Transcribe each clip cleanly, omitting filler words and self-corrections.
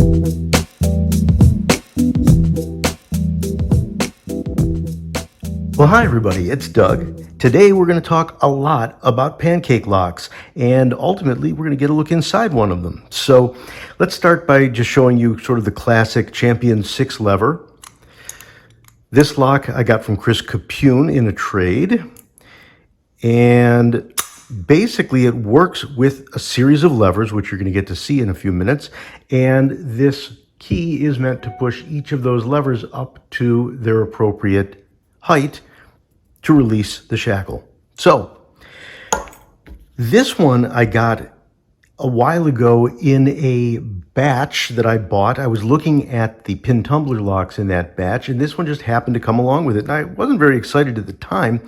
Well, hi everybody, it's Doug. Today we're going to talk a lot about pancake locks, and ultimately we're going to get a look inside one of them. So let's start by just showing you sort of the classic Champion 6 lever. This lock I got from Chris Capune in a trade, and basically it works with a series of levers, which you're going to get to see in a few minutes, and this key is meant to push each of those levers up to their appropriate height to release the shackle. So this one I got a while ago in a batch that I bought. I was looking at the pin tumbler locks in that batch, and this one just happened to come along with it. And I wasn't very excited at the time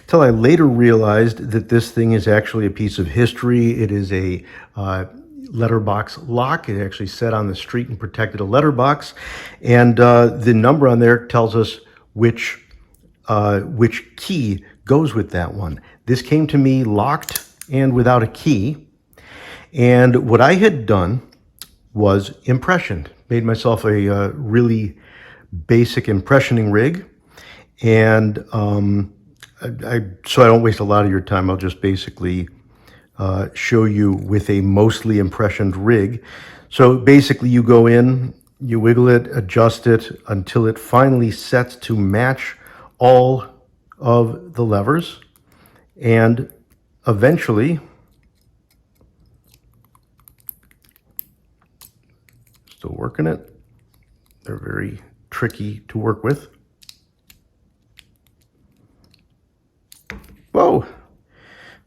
until I later realized that this thing is actually a piece of history. It is a letterbox lock. It actually sat on the street and protected a letterbox, and the number on there tells us which key goes with that one. This came to me locked and without a key. And what I had done was impressioned. Made myself a really basic impressioning rig. And so I don't waste a lot of your time, I'll just basically show you with a mostly impressioned rig. So basically you go in, you wiggle it, adjust it until it finally sets to match all of the levers, and eventually still working it. They're very tricky to work with. Whoa!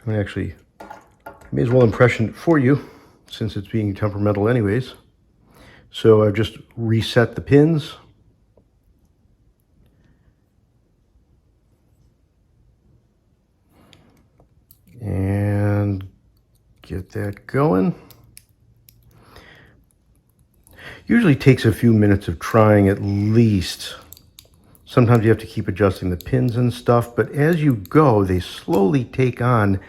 I actually may as well impression it for you since it's being temperamental anyways. So I've just reset the pins. And get that going. Usually takes a few minutes of trying at least. Sometimes you have to keep adjusting the pins and stuff, but as you go, they slowly take on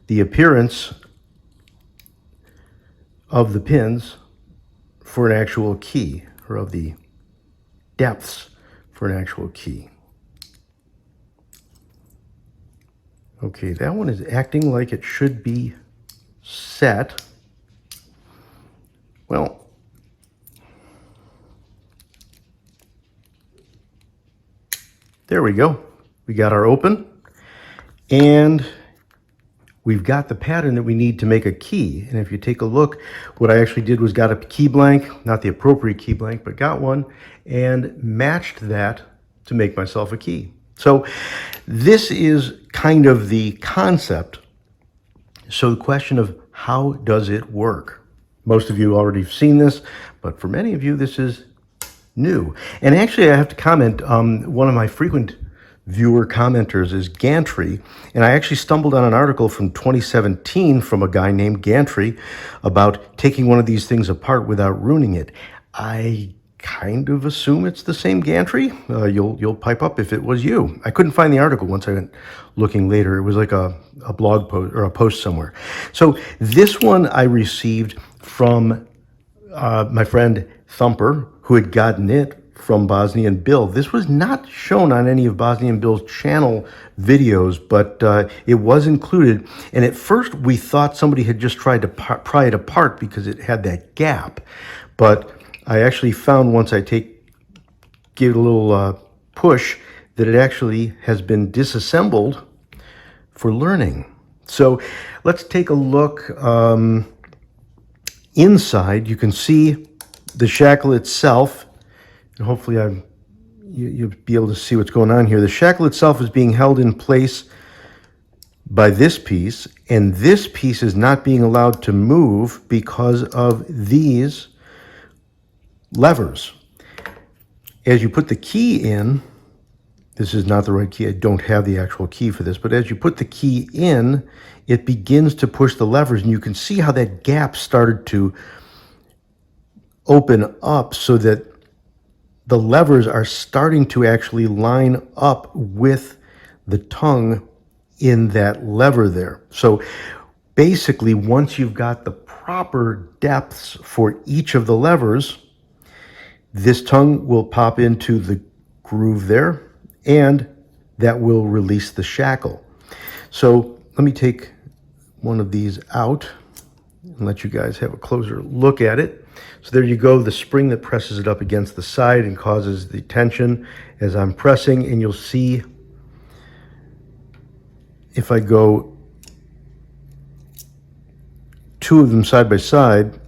the appearance of the pins for an actual key, or of the depths for an actual key. Okay, that one is acting like it should be set. Well, there we go. We got our open, and we've got the pattern that we need to make a key. And if you take a look, what I actually did was got a key blank, not the appropriate key blank, but got one, and matched that to make myself a key. So this is kind of the concept. So the question of how does it work? Most of you already have seen this, but for many of you, this is new. And actually, I have to comment, one of my frequent viewer commenters is Gantry, and I actually stumbled on an article from 2017 from a guy named Gantry about taking one of these things apart without ruining it. I kind of assume it's the same Gantry. You'll pipe up if it was you. I couldn't find the article once I went looking later. It was like a blog post or a post somewhere. So this one I received from my friend Thumper, who had gotten it from Bosnian Bill. This was not shown on any of Bosnian Bill's channel videos, but it was included. And at first we thought somebody had just tried to pry it apart because it had that gap. But I actually found once I give it a little push that it actually has been disassembled for learning. So let's take a look inside. You can see the shackle itself, and hopefully you'll be able to see what's going on here. The shackle itself is being held in place by this piece, and this piece is not being allowed to move because of these levers. As you put the key in, this is not the right key. I don't have the actual key for this, but as you put the key in, it begins to push the levers, and you can see how that gap started to open up so that the levers are starting to actually line up with the tongue in that lever there. So basically, once you've got the proper depths for each of the levers, This tongue will pop into the groove there, and that will release the shackle. So let me take one of these out and let you guys have a closer look at it. So there you go, the spring that presses it up against the side and causes the tension as I'm pressing, and you'll see if I go two of them side by side,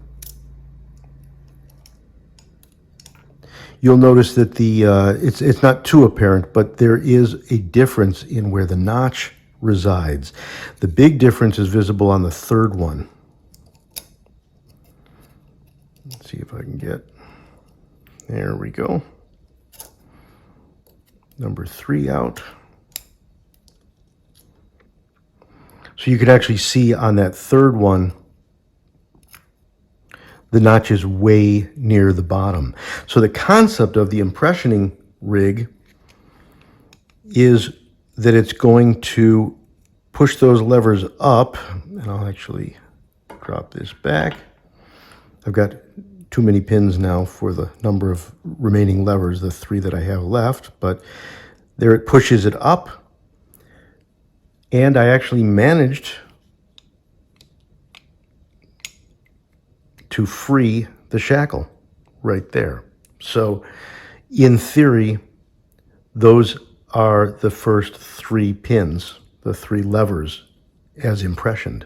you'll notice that the it's not too apparent, but there is a difference in where the notch resides. The big difference is visible on the third one. Let's see if I can get, there we go. Number 3 out. So you can actually see on that third one, the notch is way near the bottom. So the concept of the impressioning rig is that it's going to push those levers up, and I'll actually drop this back. I've got too many pins now for the number of remaining levers, the 3 that I have left, but there it pushes it up, and I actually managed to free the shackle right there. So in theory, those are the first 3 pins, the 3 levers as impressioned.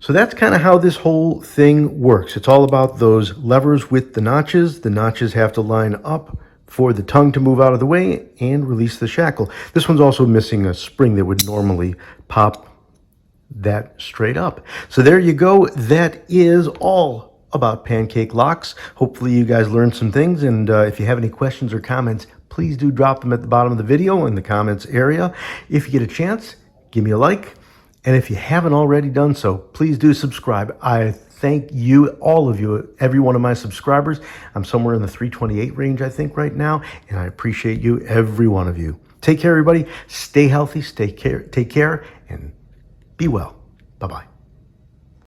So that's kind of how this whole thing works. It's all about those levers with the notches. The notches have to line up for the tongue to move out of the way and release the shackle. This one's also missing a spring that would normally pop that straight up. So there you go. That is all about pancake locks. Hopefully you guys learned some things, and if you have any questions or comments, please do drop them at the bottom of the video in the comments area. If you get a chance, give me a like, and if you haven't already done so, please do subscribe. I thank you, all of you, every one of my subscribers. I'm somewhere in the 328 range, I think, right now, and I appreciate you, every one of you. Take care, everybody. Stay healthy, take care, and be well. Bye-bye.